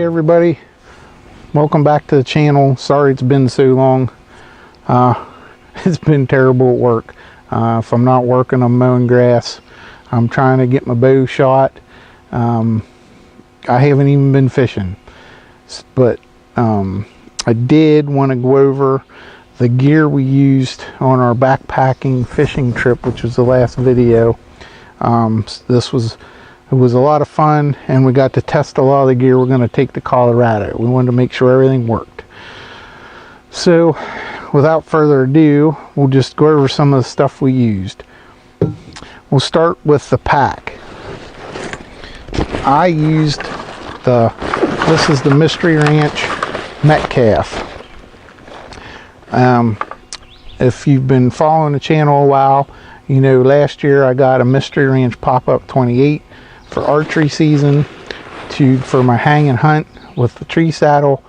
everybody, welcome back to the channel. Sorry it's been so long. It's been terrible at work. If I'm not working, I'm mowing grass. I'm trying to get my bow shot. I haven't even been fishing, but I did want to go over the gear we used on our backpacking fishing trip, which was the last video. It was a lot of fun, and we got to test a lot of the gear we're going to take to Colorado. We wanted to make sure everything worked. So without further ado, we'll just go over some of the stuff we used. We'll start with the pack. I used this is the Mystery Ranch Metcalf. If you've been following the channel a while, you know last year I got a Mystery Ranch Pop-Up 28 for archery season for my hang and hunt with the tree saddle.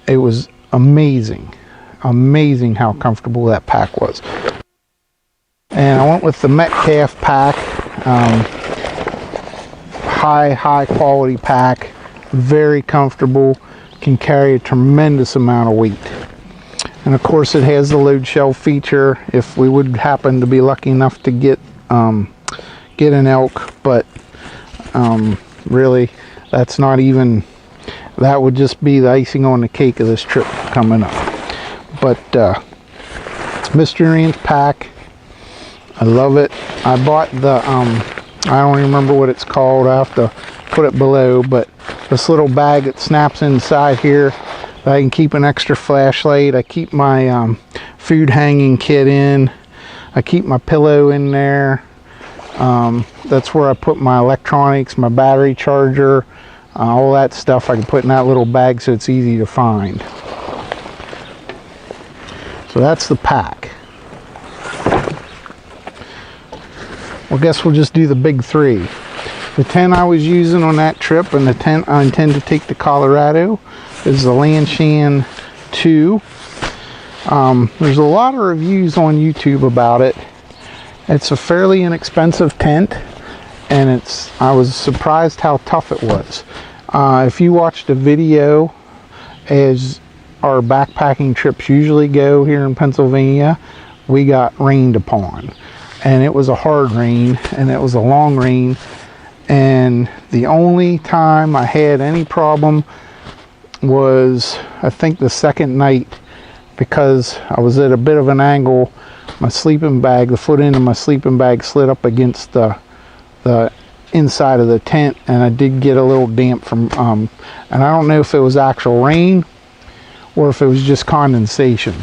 It was amazing how comfortable that pack was. And I went with the Metcalf pack, high quality pack, very comfortable, can carry a tremendous amount of weight. And of course it has the load shelf feature if we would happen to be lucky enough to get an elk, but really that's not even, that would just be the icing on the cake of this trip coming up. But Mystery Ranch pack, I love it. I bought the I don't even remember what it's called, I have to put it below, but this little bag that snaps inside here, I can keep an extra flashlight. I keep my food hanging kit in. I keep my pillow in there. That's where I put my electronics, my battery charger, all that stuff I can put in that little bag so it's easy to find. So that's the pack. Well, I guess we'll just do the big three. The tent I was using on that trip and the tent I intend to take to Colorado is the Lanshan 2. There's a lot of reviews on YouTube about it. It's a fairly inexpensive tent, and I was surprised how tough it was. If you watched a video, as our backpacking trips usually go here in Pennsylvania, we got rained upon, and it was a hard rain, and it was a long rain, and the only time I had any problem was, I think, the second night, because I was at a bit of an angle. My sleeping bag, the foot end of my sleeping bag slid up against the inside of the tent, and I did get a little damp from and I don't know if it was actual rain or if it was just condensation,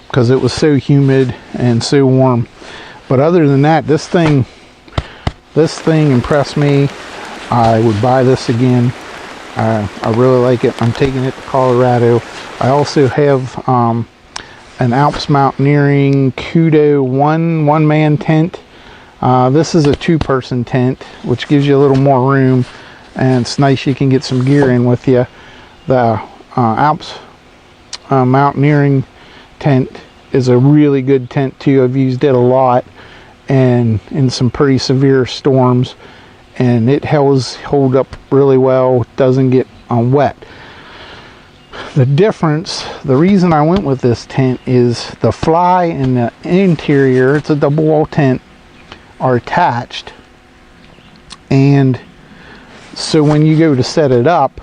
because it was so humid and so warm. But other than that, this thing impressed me. I would buy this again. I really like it. I'm taking it to Colorado. I also have an Alps Mountaineering Kudo one-man tent. This is a two-person tent, which gives you a little more room, and it's nice you can get some gear in with you. The Alps Mountaineering tent is a really good tent too. I've used it a lot, and in some pretty severe storms, and it hold up really well. It doesn't get wet. The difference, the reason I went with this tent is the fly and the interior, it's a double wall tent, are attached, and so when you go to set it up,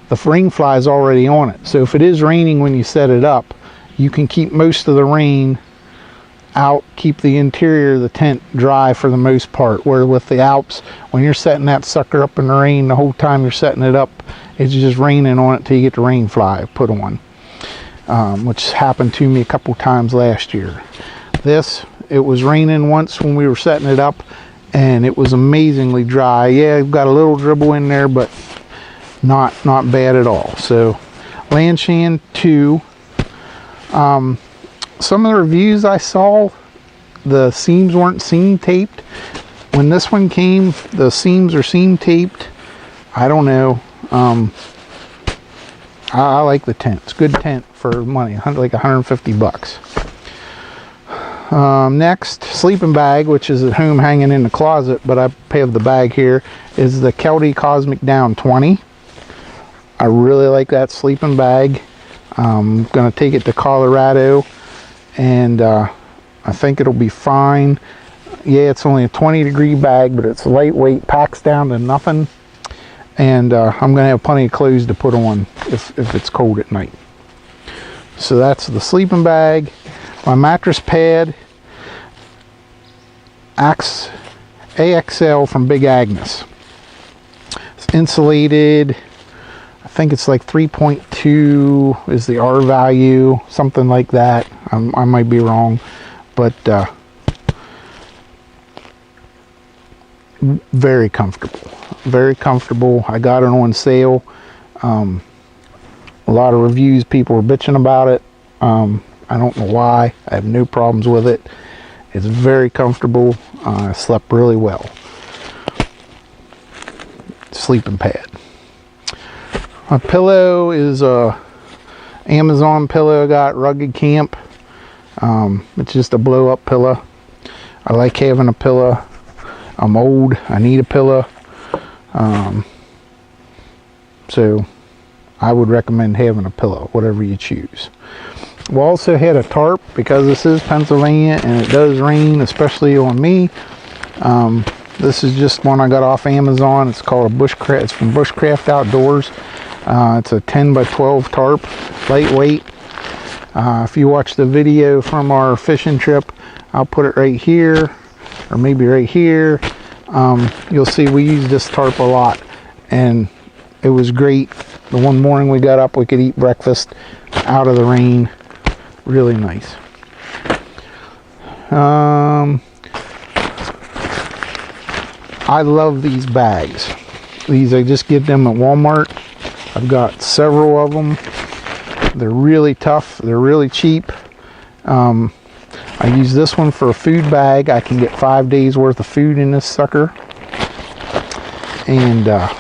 the rain fly is already on it. So if it is raining when you set it up, you can keep most of the rain out, keep the interior of the tent dry for the most part. Where with the Alps, when you're setting that sucker up in the rain, the whole time you're setting it up, it's just raining on it till you get the rain fly put on, which happened to me a couple times last year. It was raining once when we were setting it up, and it was amazingly dry. Yeah, I've got a little dribble in there, but not bad at all. So Lanshan 2. Some of the reviews I saw, the seams weren't seam taped. When this one came, the seams are seam taped. I don't know. I like the tent. It's a good tent for money, like 150 bucks. Next, sleeping bag, which is at home hanging in the closet, but I have the bag here, is the Kelty Cosmic Down 20. I really like that sleeping bag. I'm gonna take it to Colorado, and I think it'll be fine. Yeah, it's only a 20-degree bag, but it's lightweight, packs down to nothing, and I'm gonna have plenty of clothes to put on if it's cold at night. So that's the sleeping bag. My mattress pad, AXL from Big Agnes. It's insulated. I think it's like 3.2 is the R value, something like that. I might be wrong, but very comfortable. Very comfortable. I got it on sale. A lot of reviews, people were bitching about it. I don't know why. I have no problems with it. It's very comfortable. I slept really well. Sleeping pad. My pillow is a Amazon pillow I got, Rugged Camp. It's just a blow up pillow. I like having a pillow. I'm old. I need a pillow. So I would recommend having a pillow, whatever you choose. We also had a tarp because this is Pennsylvania and it does rain, especially on me. This is just one I got off Amazon. It's called a Bushcraft. It's from Bushcraft Outdoors. It's a 10 by 12 tarp, lightweight. If you watch the video from our fishing trip, I'll put it right here, or maybe right here. You'll see we use this tarp a lot, and it was great. The one morning we got up, we could eat breakfast out of the rain. Really nice. I love these bags. These, I just get them at Walmart. I've got several of them. They're really tough. They're really cheap. I use this one for a food bag. I can get 5 days worth of food in this sucker. And I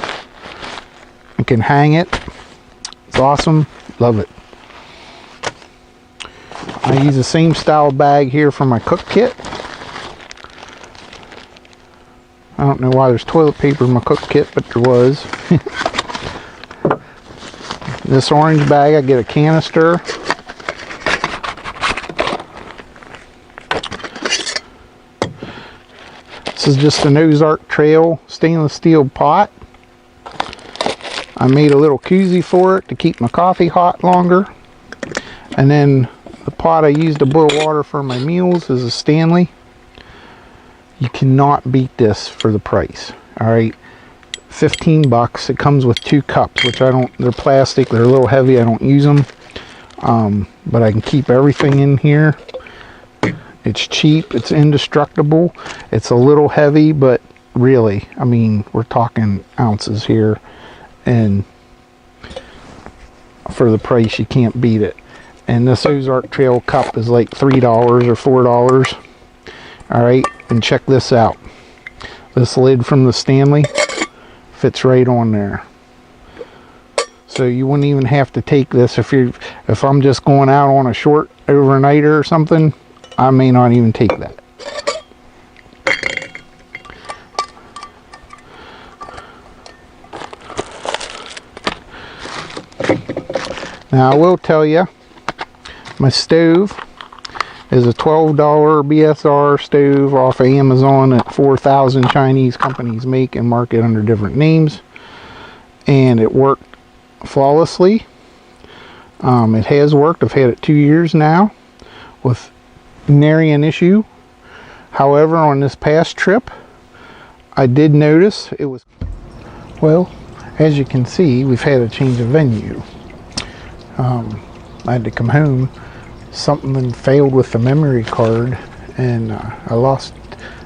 can hang it. It's awesome. Love it. I use the same style bag here for my cook kit. I don't know why there's toilet paper in my cook kit, but there was. This orange bag, I get a canister. This is just an Ozark Trail stainless steel pot. I made a little koozie for it to keep my coffee hot longer. And then the pot I use to boil water for my meals is a Stanley. You cannot beat this for the price. Alright, 15 bucks. It comes with 2 cups, which I don't, they're plastic, they're a little heavy, I don't use them. But I can keep everything in here. It's cheap, it's indestructible. It's a little heavy, but really, I mean, we're talking ounces here. And for the price, you can't beat it. And this Ozark Trail cup is like $3 or $4. Alright, and check this out. This lid from the Stanley fits right on there. So you wouldn't even have to take this if I'm just going out on a short overnighter or something. I may not even take that. Now I will tell you, my stove is a $12 BSR stove off of Amazon that 4,000 Chinese companies make and market under different names. And it worked flawlessly. It has worked. I've had it 2 years now with nary an issue. However, on this past trip, I did notice it was, well, as you can see, we've had a change of venue. I had to come home. Something failed with the memory card, and I lost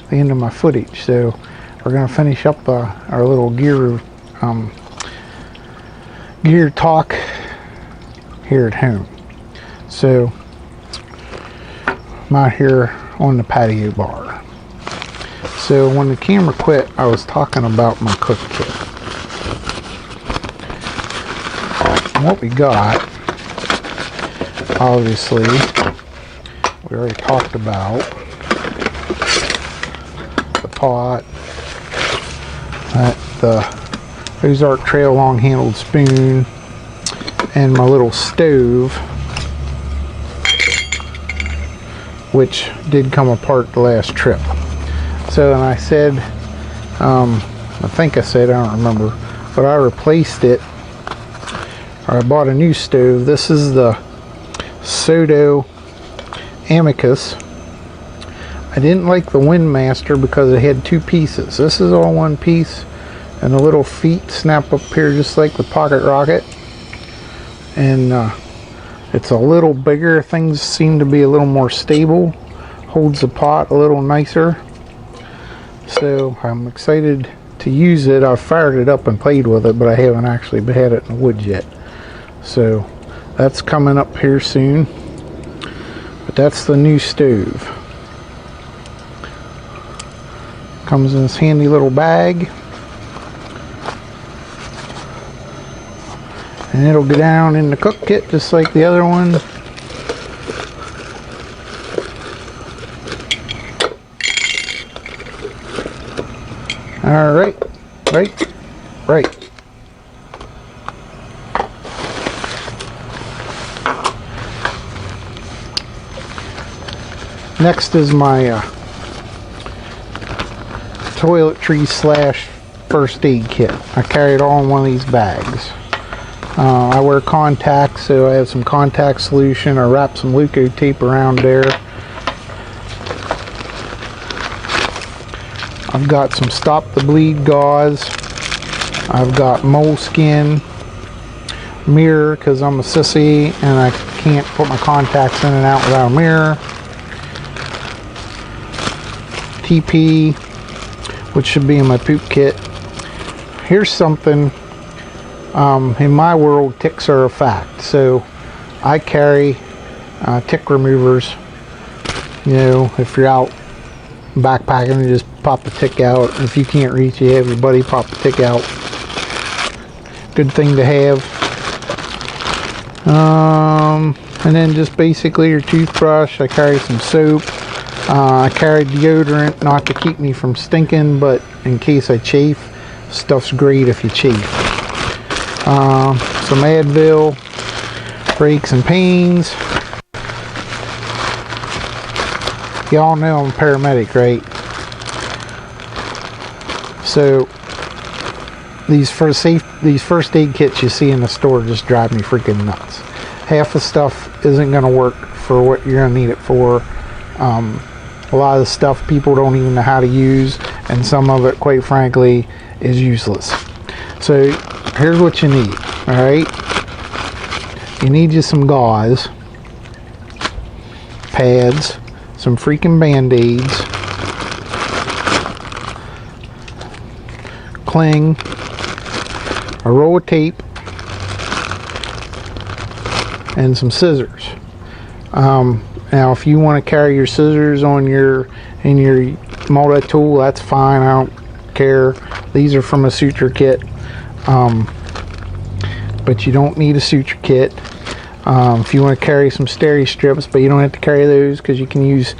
the end of my footage. So we're going to finish up our little gear talk here at home. So I'm out here on the patio bar. So when the camera quit, I was talking about my cook kit. And what we got, obviously, we already talked about the pot, the Ozark Trail long-handled spoon, and my little stove, which did come apart the last trip. So, and I said, I think I said, I don't remember, but I replaced it, or I bought a new stove. This is the Soto Amicus. I didn't like the Windmaster because it had two pieces. This is all one piece, and the little feet snap up here just like the Pocket Rocket. And it's a little bigger. Things seem to be a little more stable. Holds the pot a little nicer. So I'm excited to use it. I've fired it up and played with it, but I haven't actually had it in the woods yet. So that's coming up here soon. But that's the new stove. Comes in this handy little bag. And it'll go down in the cook kit just like the other one. Alright, right. Next is my toiletry slash first aid kit. I carry it all in one of these bags. I wear contacts, so I have some contact solution. I wrap some Leuco tape around there. I've got some Stop the Bleed gauze. I've got moleskin, mirror because I'm a sissy and I can't put my contacts in and out without a mirror. TP, which should be in my poop kit. Here's something. In my world, ticks are a fact, so I carry tick removers. You know, if you're out backpacking, you just pop the tick out. If you can't reach, you have your buddy pop the tick out. Good thing to have. And then just basically your toothbrush. I carry some soap. I carry deodorant, not to keep me from stinking, but in case I chafe. Stuff's great if you chafe. Some Advil, breaks and pains. Y'all know I'm a paramedic, right? So these first aid kits you see in the store just drive me freaking nuts. Half the stuff isn't going to work for what you're going to need it for. A lot of the stuff people don't even know how to use, and some of it, quite frankly, is useless. So here's what you need. Alright, you need just some gauze, pads, some freaking band-aids, cling, a roll of tape, and some scissors. Now if you want to carry your scissors on in your multi-tool, that's fine, I don't care. These are from a suture kit. But you don't need a suture kit. If you want to carry some steri strips, but you don't have to carry those because you can use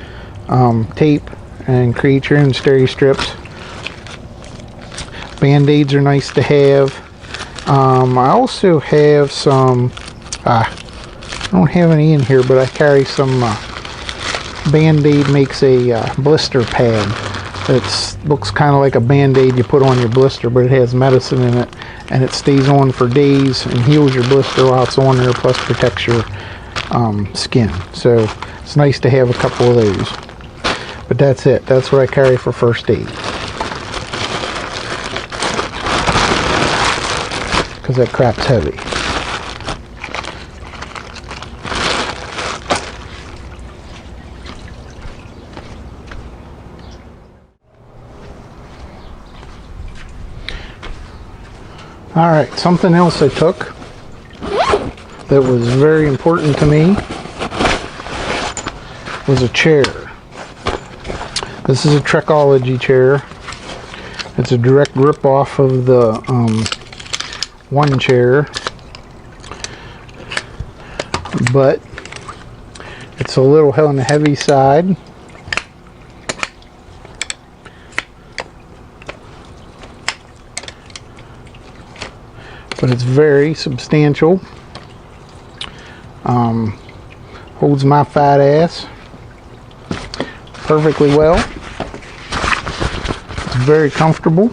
tape and create your own steri strips. Band-aids are nice to have. I also have some, I don't have any in here, but I carry some Band-aid makes a blister pad. It looks kind of like a Band-aid you put on your blister, but it has medicine in it, and it stays on for days and heals your blister while it's on there, plus protects your skin. So it's nice to have a couple of those. But that's it. That's what I carry for first aid, because that crap's heavy. Alright, something else I took that was very important to me was a chair. This is a Trekology chair. It's a direct rip-off of the one chair, but it's a little on the heavy side. But it's very substantial. Holds my fat ass perfectly well. It's very comfortable.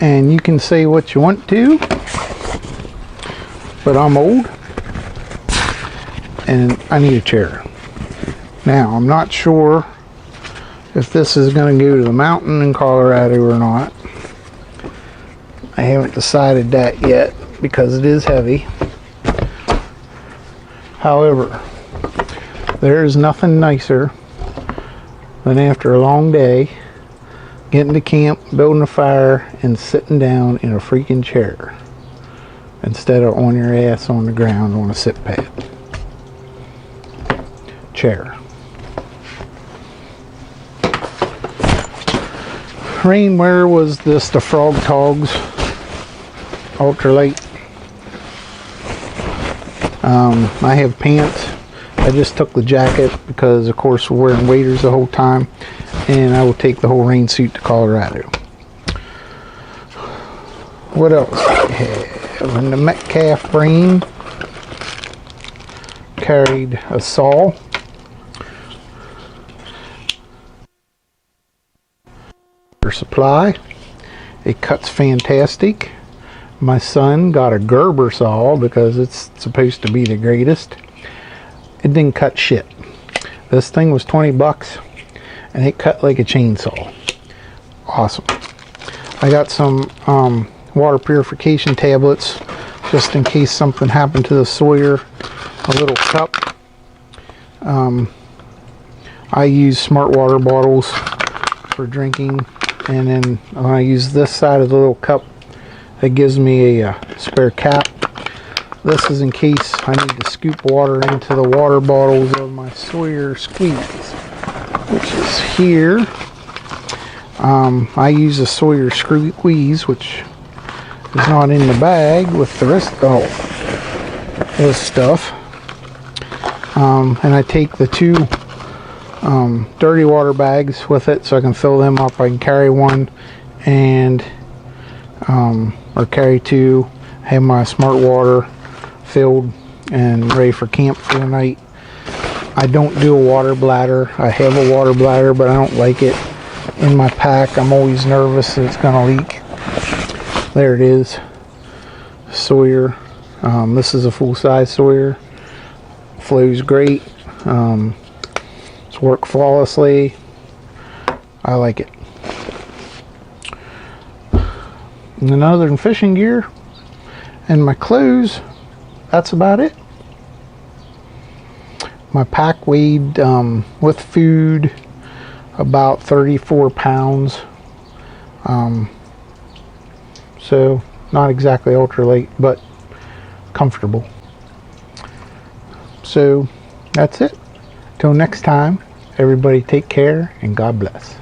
And you can say what you want to, but I'm old and I need a chair. Now, I'm not sure if this is going to go to the mountain in Colorado or not. I haven't decided that yet because it is heavy. However, there is nothing nicer than after a long day getting to camp, building a fire, and sitting down in a freaking chair instead of on your ass on the ground on a sit pad. Chair. Rainwear was this the Frog Togs ultralight. I have pants. I just took the jacket because of course we're wearing waders the whole time, and I will take the whole rain suit to Colorado. What else I have? In the Metcalf brain, carried a saw, supply. It cuts fantastic. My son got a Gerber saw because it's supposed to be the greatest. It didn't cut shit. This thing was 20 bucks and it cut like a chainsaw. Awesome. I got some water purification tablets just in case something happened to the Sawyer. A little cup. I use smart water bottles for drinking, and then when I use this side of the little cup, it gives me a spare cap. This is in case I need to scoop water into the water bottles of my Sawyer Squeeze, which is here. I use a Sawyer Squeeze, which is not in the bag with the rest of this stuff. And I take the two dirty water bags with it so I can fill them up. I can carry one and or carry two, have my smart water filled and ready for camp for the night. I don't do a water bladder. I have a water bladder, but I don't like it in my pack. I'm always nervous that it's gonna leak. There it is, Sawyer. This is a full-size Sawyer. Flows great. It's worked flawlessly. I like it. And other than fishing gear and my clothes, that's about it. My pack weighed with food about 34 pounds. So not exactly ultralight, but comfortable. So that's it. Till next time, everybody take care and God bless.